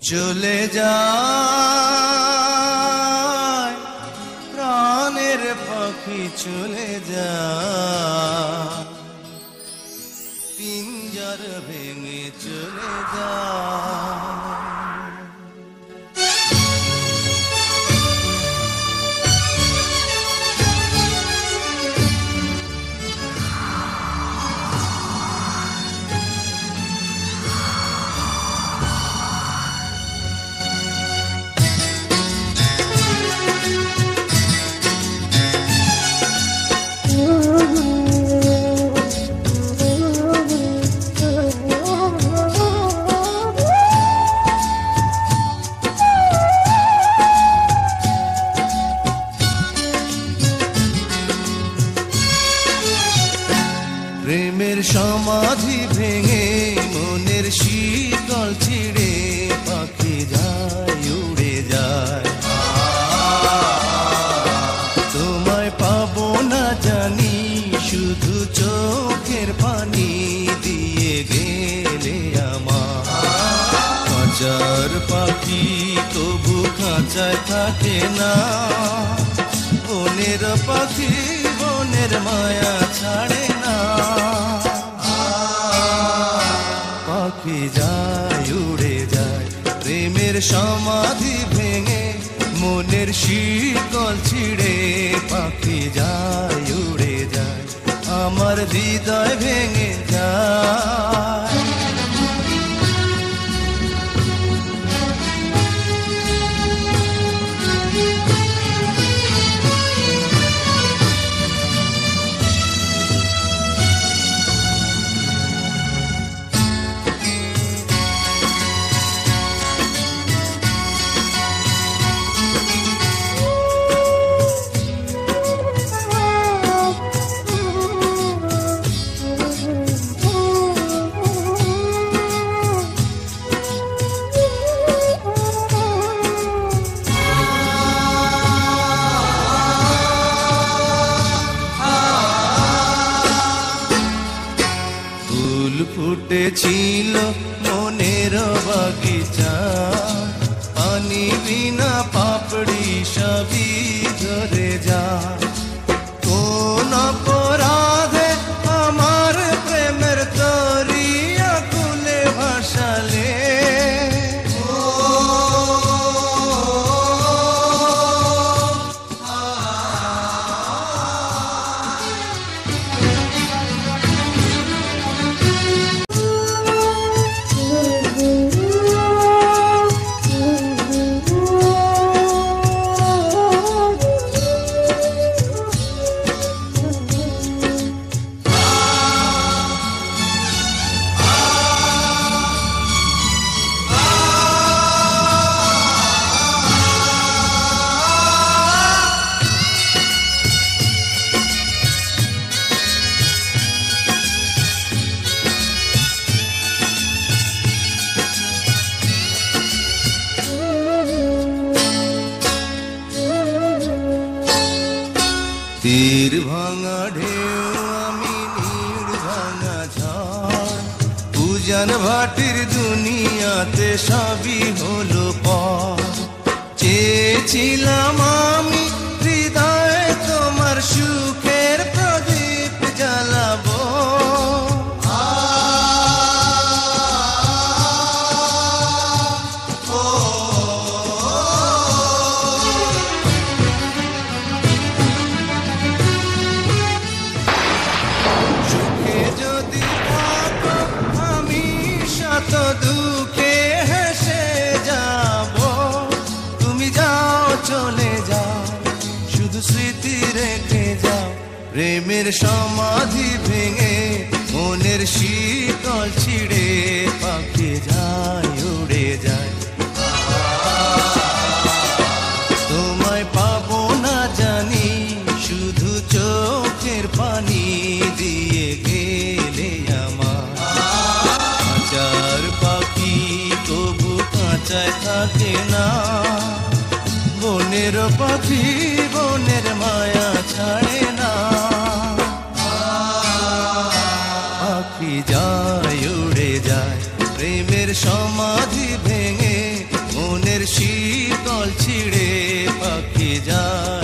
চলে যায় প্রাণের পাখি চলে যায় পিঞ্জর ভেঙে চলে যায় প্রেমের সমাধি ভেঙে মনের শীতল ছিঁড়ে পাখি যায় উড়ে যায় তোমায় পাবো না জানি শুধু চোখের পানি দিয়ে গেলে আমার খাঁচার পাখি তবু খাঁচায় থাকে না বনের পাখি বনের মায়া ছাড়ে না পাখি যায় উড়ে যায় প্রেমের সমাধি ভেঙে মনের শীতল ছিঁড়ে পাখি যায় উড়ে যায় আমার হৃদয় ভেঙে যায় ফুটেছিল মনের বাগিচা পানি বিনা পাপড়ি সবই ধরে যায় কোন অপরাধে আমার প্রেমের দরিয়া কুলে ভাসালে তীর ভাঙা ঢেউ আমি নীড় ভাঙা ঝড় উজান ভাটির দুনিয়াতে সবই হলো পর চেয়েছিলাম আমি হৃদয়ে তোমার সুখের প্রদীপ জ্বালাবো তো দুঃখে হেসে যাব তুমি যাও চলে যাও শুধু স্মৃতি রেখে যাও প্রেমের সমাধি ভেঙে মনের শীতল ছিঁড়ে পাখি যায় উড়ে যায় তোমায় পাবো না জানি শুধু চোখের পানি দিয়ে গেলে আমার পাখি তবু খাঁচায় থাকে না বনের পাখি বনের মায়া ছাড়ে না পাখি যায় উড়ে যায় প্রেমের সমাধি ভেঙে মনের শীতল ছিঁড়ে পাখি যায়।